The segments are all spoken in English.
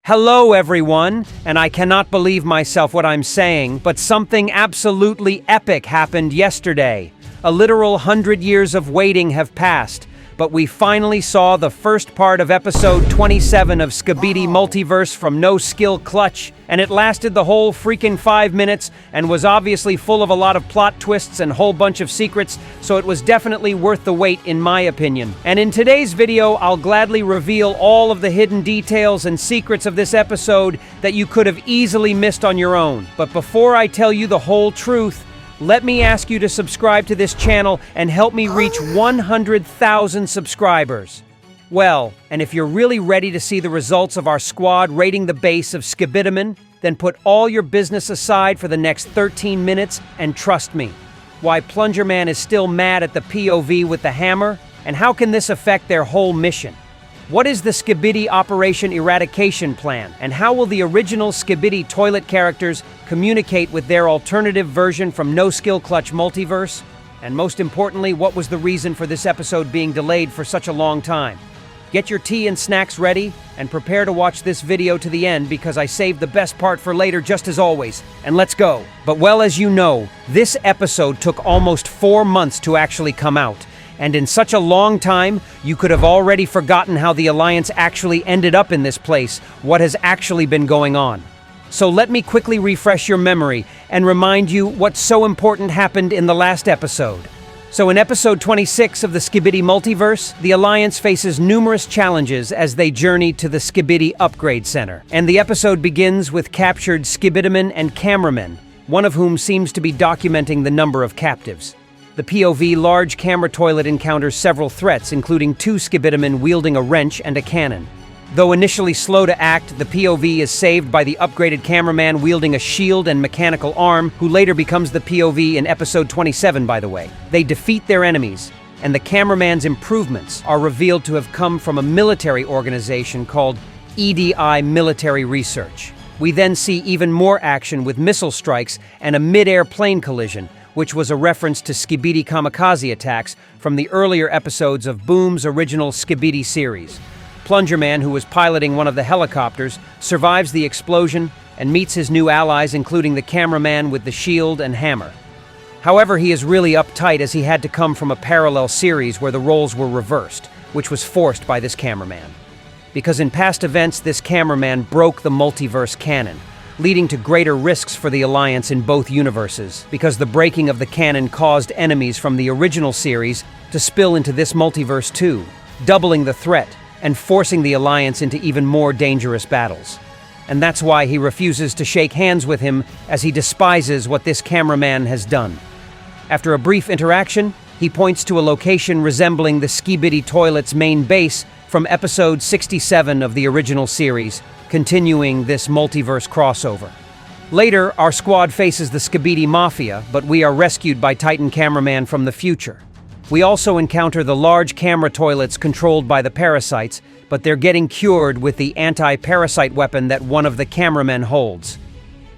Hello everyone, and I cannot believe myself what I'm saying, but something absolutely epic happened yesterday. A literal 100 years of waiting have passed, but we finally saw the first part of episode 27 of Skibidi Multiverse from No Skill Clutch, and it lasted the whole freaking 5 minutes and was obviously full of a lot of plot twists and whole bunch of secrets, so it was definitely worth the wait in my opinion. And in today's video, I'll gladly reveal all of the hidden details and secrets of this episode that you could have easily missed on your own. But before I tell you the whole truth, let me ask you to subscribe to this channel and help me reach 100,000 subscribers. Well, and if you're really ready to see the results of our squad raiding the base of Skibidi, then put all your business aside for the next 13 minutes and trust me. Why Plunger Man is still mad at the POV with the hammer, and how can this affect their whole mission? What is the Skibidi Operation Eradication Plan, and how will the original Skibidi toilet characters communicate with their alternative version from No Skill Clutch Multiverse? And most importantly, what was the reason for this episode being delayed for such a long time? Get your tea and snacks ready, and prepare to watch this video to the end because I saved the best part for later just as always. And let's go! But well, as you know, this episode took almost 4 months to actually come out. And in such a long time, you could have already forgotten how the Alliance actually ended up in this place, what has actually been going on. So let me quickly refresh your memory and remind you what so important happened in the last episode. So in episode 26 of the Skibidi Multiverse, the Alliance faces numerous challenges as they journey to the Skibidi Upgrade Center. And the episode begins with captured Skibidi and cameramen, one of whom seems to be documenting the number of captives. The POV large camera toilet encounters several threats, including 2 Skibidi wielding a wrench and a cannon. Though initially slow to act, the POV is saved by the upgraded cameraman wielding a shield and mechanical arm, who later becomes the POV in episode 27, by the way. They defeat their enemies, and the cameraman's improvements are revealed to have come from a military organization called EDI Military Research. We then see even more action with missile strikes and a mid-air plane collision, which was a reference to Skibidi kamikaze attacks from the earlier episodes of Boom's original Skibidi series. Plunger Man, who was piloting one of the helicopters, survives the explosion and meets his new allies, including the cameraman with the shield and hammer. However, he is really uptight as he had to come from a parallel series where the roles were reversed, which was forced by this cameraman. Because in past events, this cameraman broke the multiverse canon, leading to greater risks for the Alliance in both universes, because the breaking of the canon caused enemies from the original series to spill into this multiverse too, doubling the threat and forcing the Alliance into even more dangerous battles. And that's why he refuses to shake hands with him, as he despises what this cameraman has done. After a brief interaction, he points to a location resembling the Skibidi toilet's main base from episode 67 of the original series, continuing this multiverse crossover. Later, our squad faces the Skibidi Mafia, but we are rescued by Titan Cameraman from the future. We also encounter the large camera toilets controlled by the parasites, but they're getting cured with the anti-parasite weapon that one of the cameramen holds.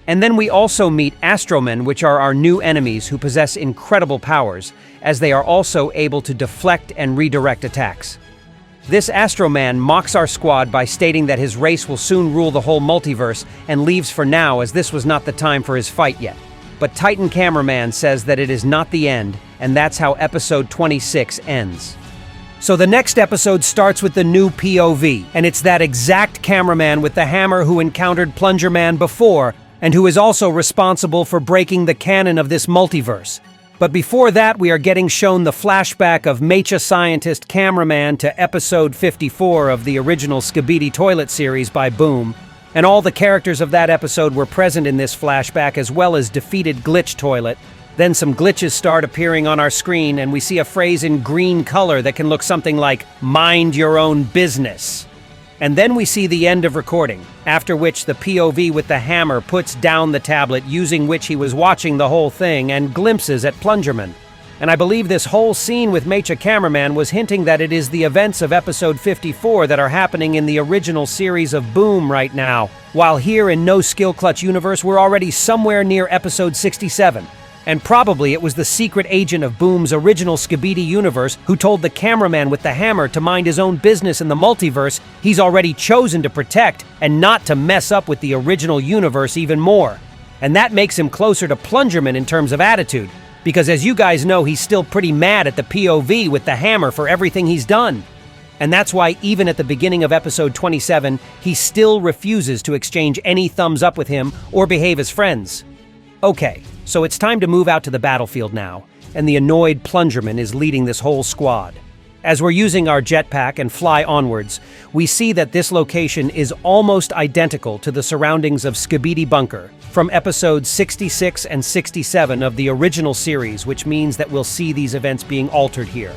And then we also meet Astromen, which are our new enemies who possess incredible powers, as they are also able to deflect and redirect attacks. This Astroman mocks our squad by stating that his race will soon rule the whole multiverse and leaves for now, as this was not the time for his fight yet. But Titan Cameraman says that it is not the end, and that's how episode 26 ends. So the next episode starts with the new POV, and it's that exact cameraman with the hammer who encountered Plunger Man before, and who is also responsible for breaking the canon of this multiverse. But before that, we are getting shown the flashback of Mecha Scientist Cameraman to episode 54 of the original Skibidi Toilet series by Boom, and all the characters of that episode were present in this flashback, as well as defeated Glitch Toilet. Then some glitches start appearing on our screen, and we see a phrase in green color that can look something like, "Mind your own business." And then we see the end of recording, after which the POV with the hammer puts down the tablet using which he was watching the whole thing and glimpses at Plungerman. And I believe this whole scene with Mecha Cameraman was hinting that it is the events of episode 54 that are happening in the original series of Boom right now, while here in No Skill Clutch Universe we're already somewhere near episode 67. And probably it was the secret agent of Boom's original Skibidi universe who told the cameraman with the hammer to mind his own business in the multiverse he's already chosen to protect and not to mess up with the original universe even more. And that makes him closer to Plungerman in terms of attitude, because as you guys know, he's still pretty mad at the POV with the hammer for everything he's done. And that's why even at the beginning of episode 27, he still refuses to exchange any thumbs up with him or behave as friends. Okay, so it's time to move out to the battlefield now, and the annoyed Plungerman is leading this whole squad. As we're using our jetpack and fly onwards, we see that this location is almost identical to the surroundings of Skibidi Bunker from episodes 66 and 67 of the original series, which means that we'll see these events being altered here.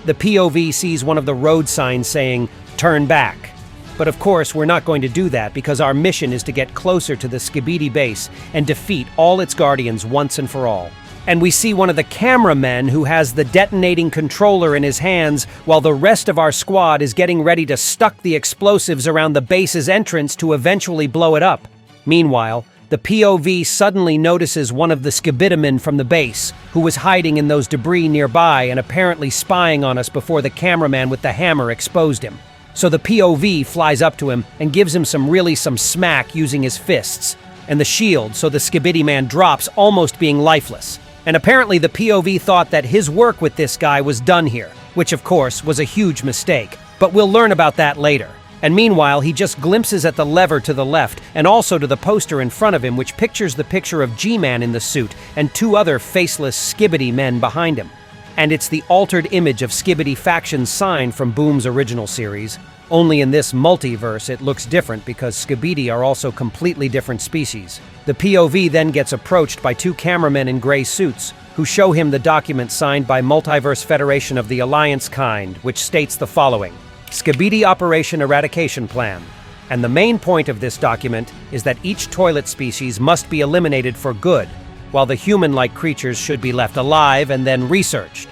The POV sees one of the road signs saying, "Turn back." But of course, we're not going to do that because our mission is to get closer to the Skibidi base and defeat all its guardians once and for all. And we see one of the cameramen who has the detonating controller in his hands while the rest of our squad is getting ready to stuck the explosives around the base's entrance to eventually blow it up. Meanwhile, the POV suddenly notices one of the Skibidimen from the base, who was hiding in those debris nearby and apparently spying on us before the cameraman with the hammer exposed him. So the POV flies up to him and gives him some smack using his fists and the shield, so the Skibidi man drops, almost being lifeless. And apparently the POV thought that his work with this guy was done here, which of course was a huge mistake, but we'll learn about that later. And meanwhile, he just glimpses at the lever to the left and also to the poster in front of him, which pictures the picture of G-Man in the suit and two other faceless Skibidi men behind him. And it's the altered image of Skibidi Faction's sign from Boom's original series. Only in this multiverse it looks different because Skibidi are also completely different species. The POV then gets approached by two cameramen in gray suits who show him the document signed by Multiverse Federation of the Alliance kind, which states the following: Skibidi Operation Eradication Plan. And the main point of this document is that each toilet species must be eliminated for good, while the human-like creatures should be left alive and then researched.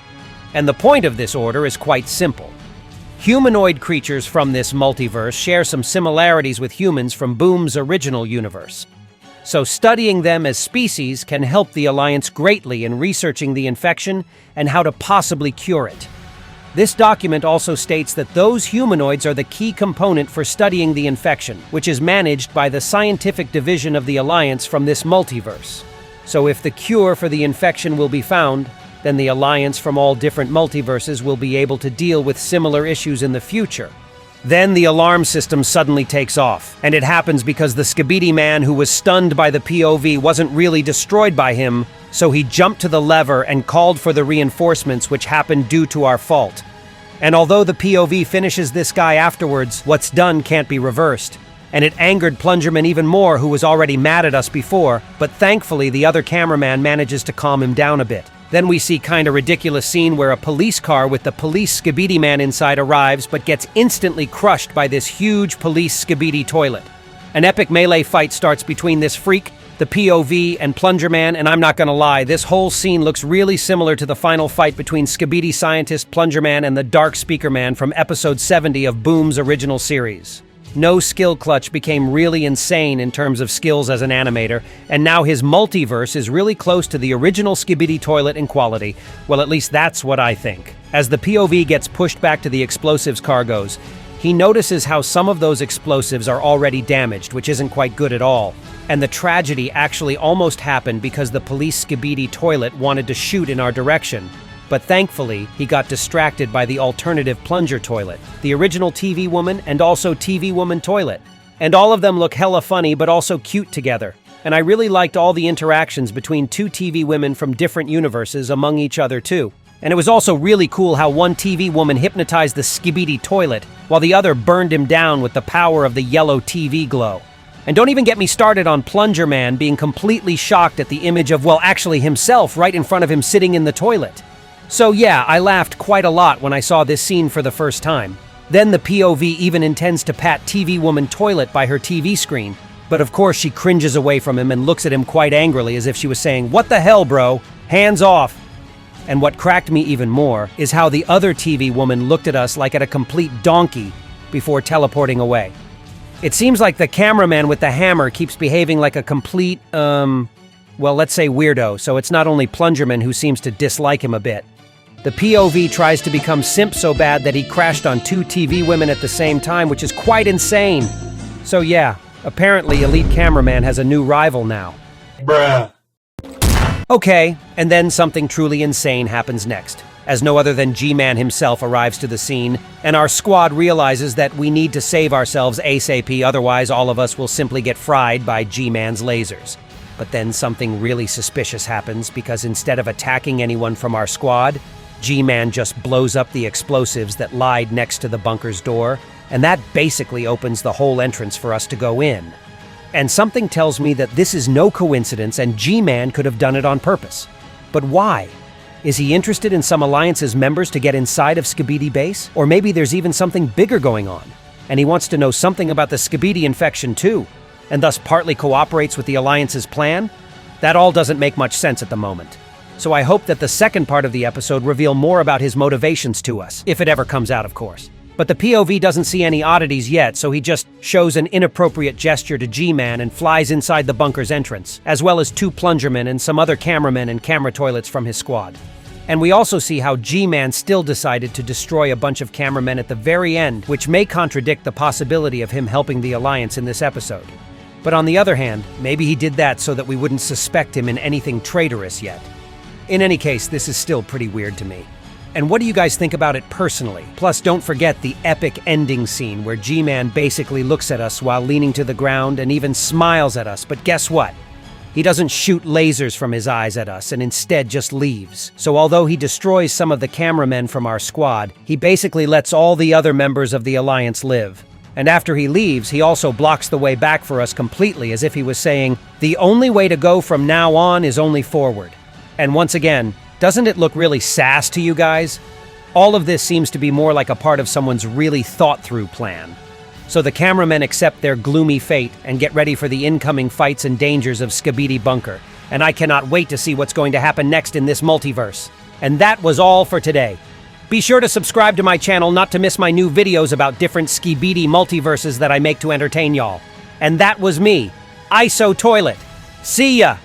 And the point of this order is quite simple. Humanoid creatures from this multiverse share some similarities with humans from Boom's original universe. So studying them as species can help the Alliance greatly in researching the infection and how to possibly cure it. This document also states that those humanoids are the key component for studying the infection, which is managed by the scientific division of the Alliance from this multiverse. So if the cure for the infection will be found, then the Alliance from all different multiverses will be able to deal with similar issues in the future. Then the alarm system suddenly takes off, and it happens because the Skibidi man who was stunned by the POV wasn't really destroyed by him, so he jumped to the lever and called for the reinforcements, which happened due to our fault. And although the POV finishes this guy afterwards, what's done can't be reversed. And it angered Plungerman even more, who was already mad at us before, but thankfully the other cameraman manages to calm him down a bit. Then we see kinda ridiculous scene where a police car with the police Skibidi man inside arrives but gets instantly crushed by this huge police Skibidi toilet. An epic melee fight starts between this freak, the POV, and Plungerman, and I'm not gonna lie, this whole scene looks really similar to the final fight between Skibidi scientist Plungerman and the Dark Speaker Man from episode 70 of Boom's original series. No skill clutch became really insane in terms of skills as an animator, and now his multiverse is really close to the original Skibidi toilet in quality. Well, at least that's what I think. As the POV gets pushed back to the explosives cargoes, he notices how some of those explosives are already damaged, which isn't quite good at all. And the tragedy actually almost happened because the police Skibidi toilet wanted to shoot in our direction. But thankfully, he got distracted by the alternative plunger toilet, the original TV woman and also TV woman toilet. And all of them look hella funny but also cute together. And I really liked all the interactions between two TV women from different universes among each other too. And it was also really cool how one TV woman hypnotized the Skibidi toilet, while the other burned him down with the power of the yellow TV glow. And don't even get me started on Plunger Man being completely shocked at the image of, well, actually himself right in front of him sitting in the toilet. So yeah, I laughed quite a lot when I saw this scene for the first time. Then the POV even intends to pat TV woman toilet by her TV screen, but of course she cringes away from him and looks at him quite angrily as if she was saying, "What the hell, bro? Hands off." And what cracked me even more is how the other TV woman looked at us like at a complete donkey before teleporting away. It seems like the cameraman with the hammer keeps behaving like a complete, well, let's say weirdo, so it's not only Plungerman who seems to dislike him a bit. The POV tries to become simp so bad that he crashed on 2 TV women at the same time, which is quite insane. So yeah, apparently Elite Cameraman has a new rival now. Bruh. Okay, and then something truly insane happens next, as no other than G-Man himself arrives to the scene, and our squad realizes that we need to save ourselves ASAP, otherwise all of us will simply get fried by G-Man's lasers. But then something really suspicious happens, because instead of attacking anyone from our squad, G-Man just blows up the explosives that lied next to the bunker's door, and that basically opens the whole entrance for us to go in. And something tells me that this is no coincidence and G-Man could have done it on purpose. But why? Is he interested in some Alliance's members to get inside of Skibidi Base? Or maybe there's even something bigger going on, and he wants to know something about the Skibidi infection too, and thus partly cooperates with the Alliance's plan? That all doesn't make much sense at the moment. So I hope that the second part of the episode reveal more about his motivations to us, if it ever comes out, of course. But the POV doesn't see any oddities yet, so he just shows an inappropriate gesture to G-Man and flies inside the bunker's entrance, as well as 2 Plungermen and some other cameramen and camera toilets from his squad. And we also see how G-Man still decided to destroy a bunch of cameramen at the very end, which may contradict the possibility of him helping the Alliance in this episode. But on the other hand, maybe he did that so that we wouldn't suspect him in anything traitorous yet. In any case, this is still pretty weird to me. And what do you guys think about it personally? Plus, don't forget the epic ending scene where G-Man basically looks at us while leaning to the ground and even smiles at us, but guess what? He doesn't shoot lasers from his eyes at us and instead just leaves. So although he destroys some of the cameramen from our squad, he basically lets all the other members of the Alliance live. And after he leaves, he also blocks the way back for us completely, as if he was saying, the only way to go from now on is only forward. And once again, doesn't it look really sass to you guys? All of this seems to be more like a part of someone's really thought-through plan. So the cameramen accept their gloomy fate and get ready for the incoming fights and dangers of Skibidi Bunker. And I cannot wait to see what's going to happen next in this multiverse. And that was all for today. Be sure to subscribe to my channel not to miss my new videos about different Skibidi multiverses that I make to entertain y'all. And that was me, ISO Toilet. See ya!